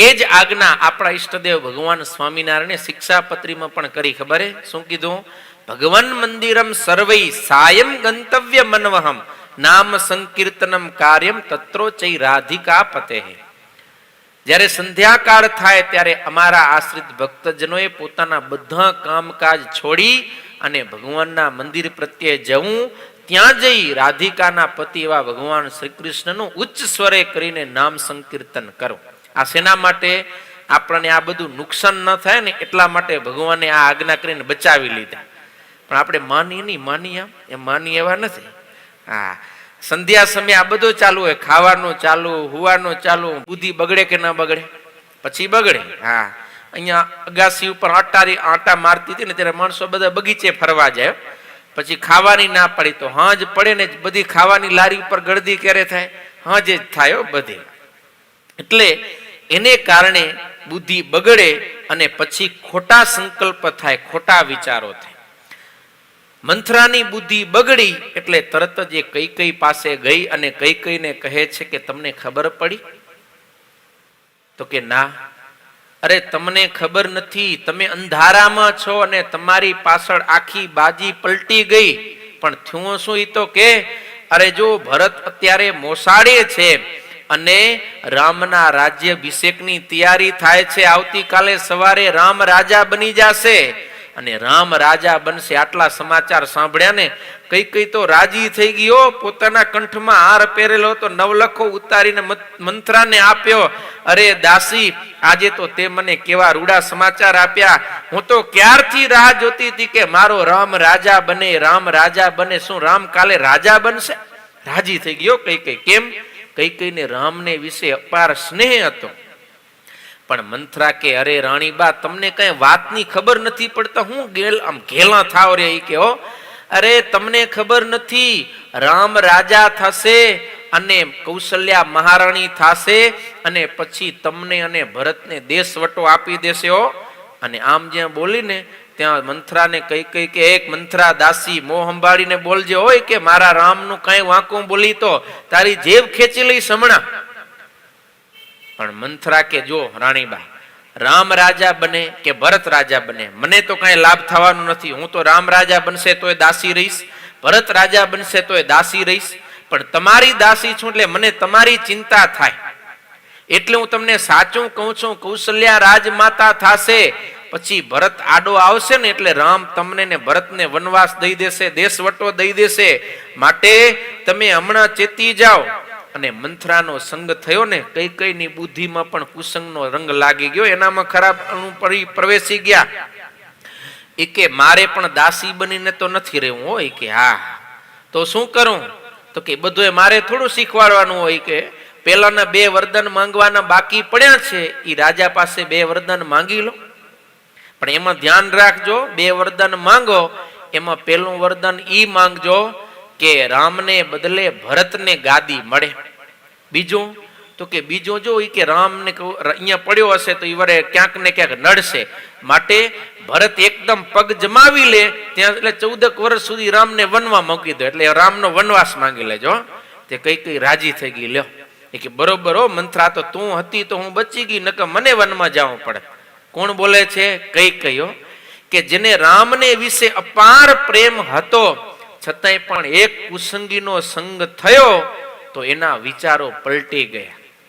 એ જ આજ્ઞા આપણા ઈષ્ટદેવ ભગવાન સ્વામિનારાયણે શિક્ષાપત્રીમાં પણ કરી. ખબર હે શું કીધું? ભગવાન મંદિરમ સર્વૈ સાયમ ગંતવ્ય મનવહમ નામ સંકીર્તનમ કાર્યમ તત્રો ચૈ રાધિકા પતે. જ્યારે સંધ્યાકાળ થાય ત્યારે અમારા આશ્રિત ભક્તજનોએ પોતાના બધા કામકાજ છોડી અને ભગવાનના મંદિર પ્રત્યે જવું, ત્યાં જઈ રાધિકાના પતિ એવા ભગવાન શ્રી કૃષ્ણનું ઉચ્ચ સ્વરે કરીને નામ સંકીર્તન કરો. આ શેના માટે? આપણને આ બધું નુકસાન ન થાય ને એટલા માટે ભગવાને આ આજ્ઞા કરીને બચાવી લીધા. પણ આપણે માની નહીં, માની એવા નથી. હા, સંધ્યા સમયે આ બધું ચાલુ હોય, ખાવાનું ચાલુ, હુવાનું ચાલુ, બુદ્ધિ બગડે કે ના બગડે? પછી બગડે. હા, અહીંયા અગાસી ઉપર આટા મારતી હતી ને ત્યારે માણસો બધા બગીચે ફરવા જાય, પછી ખાવાની ના પડી તો હાંજ પડે ને બધી ખાવાની લારી ઉપર ગળદી ક્યારે થાય? હાંજ જ થાય બધી. એટલે એને કારણે બુદ્ધિ બગડે અને પછી ખોટા સંકલ્પ થાય, ખોટા વિચારો થાય. મંથરાની બુદ્ધિ બગડી એટલે તરત જ એ કૈકેયી પાસે ગઈ અને કૈકેયીને કહે છે કે તમને ખબર પડી? તો કે ના. અરે તમને ખબર નથી, તમે અંધારામાં છો અને તમારી પાછળ આખી બાજી પલટી ગઈ. પણ થયું શું? ઈ તો કે અરે જો ભરત અત્યારે મોસાળે છે અને રામના રાજ્યાભિષેકની તૈયારી થાય છે. આવતીકાલે સવારે રામ રાજા બની જશે અને રામ રાજા બનશે. આટલા સમાચાર સાંભળ્યા ને કૈકેયી તો રાજી થઈ ગયો, પોતાના કંઠમાં હાર પહેરેલો હતો, નવલખો ઉતારીને મંથરાને આપ્યો. અરે દાસી, આજે તો તે મને કેવા રૂડા સમાચાર આપ્યા. હું તો ક્યારથી રાહ જોતી હતી કે મારો રામ રાજા બને, રામ રાજા બને. શું રામ કાલે રાજા બનશે? રાજી થઈ ગયો કૈકેયી. કેમ? કૈકેયીને રામને વિશે અપાર સ્નેહ હતો. પણ મંથરા કે અરે રાણીબા, તમને કઈ વાતની ખબર નથી પડતા? હું આમ ઘેલા થાવ રે. કે હો, અરે તમને ખબર નથી, રામ રાજા થશે અને કૌશલ્યા મહારાણી થશે અને પછી તમને અને ભરતને દેશવટો આપી દેશે. હો, અને આમ જ્યાં બોલીને ત્યાં મંથરાને કૈકેયી કે એક મંથરા દાસી મોં સંભાળીને બોલજે. હોય કે મારા રામનું કઈ વાંકું બોલી તો તારી જેબ ખેંચી લઈશ હમણાં. પણ મંથરા કે જો રાણીબા, રામ રાજા બને કે ભરત રાજા બને મને તો કઈ લાભ થવાનો નથી. હું તો રામ રાજા બનશે તોય દાસી રહીશ, ભરત રાજા બનશે તોય દાસી રહીશ. પણ તમારી દાસી છું એટલે મને તમારી ચિંતા થાય. એટલે હું તમને સાચું કહું છું, કૌશલ્યા રાજમાતા થશે પછી ભરત આડો આવશે ને એટલે રામ તમને ને ભરતને વનવાસ દઈ દેશે, દેશવટો દઈ દેશે. માટે તમે હમણાં ચેતી જાઓ. અને મંથરાનો સંગ થયો ને કૈકેયીની બુદ્ધિમાં પણ કુસંગનો રંગ લાગી ગયો, એનામાં ખરાબ પ્રવેશી ગયા. એ કે મારે પણ દાસી બનીને તો નથી રહેવું. હોય કે હા, તો શું કરું? તો કે બધું મારે થોડું શીખવાડવાનું હોય. કે પેલાના 2 વરદાન માંગવાના બાકી પડ્યા છે, એ રાજા પાસે 2 વરદાન માંગી લો. પણ એમાં ધ્યાન રાખજો, 2 વરદાન માંગો એમાં પહેલું વરદાન ઈ માંગજો કે રામને બદલે ભરતને ગાદી મળે. બીજું તો કે બીજું જો કે રામને અહીંયા પડ્યો હશે તો ઈવરે ક્યાંક ને ક્યાંક નડશે. માટે ભરત એકદમ પગ જમાવી લે ત્યાં એટલે 14 વર્ષ સુધી રામને વનવા મૂકી દો. એટલે રામનો વનવાસ માંગી લેજો. તે કૈકેયી રાજી થઈ ગઈ. લ્યો, એ કે બરોબર હો મંથરા, તો તું હતી તો હું બચી ગઈ, નકર મને વનમાં જવું પડે. કોણ બોલે છે? કૈકેયી. કે જેને રામને વિશે અપાર પ્રેમ હતો છતાંય પણ એક કુસંગીનો સંગ થયો તો એના વિચારો પલટી ગયા.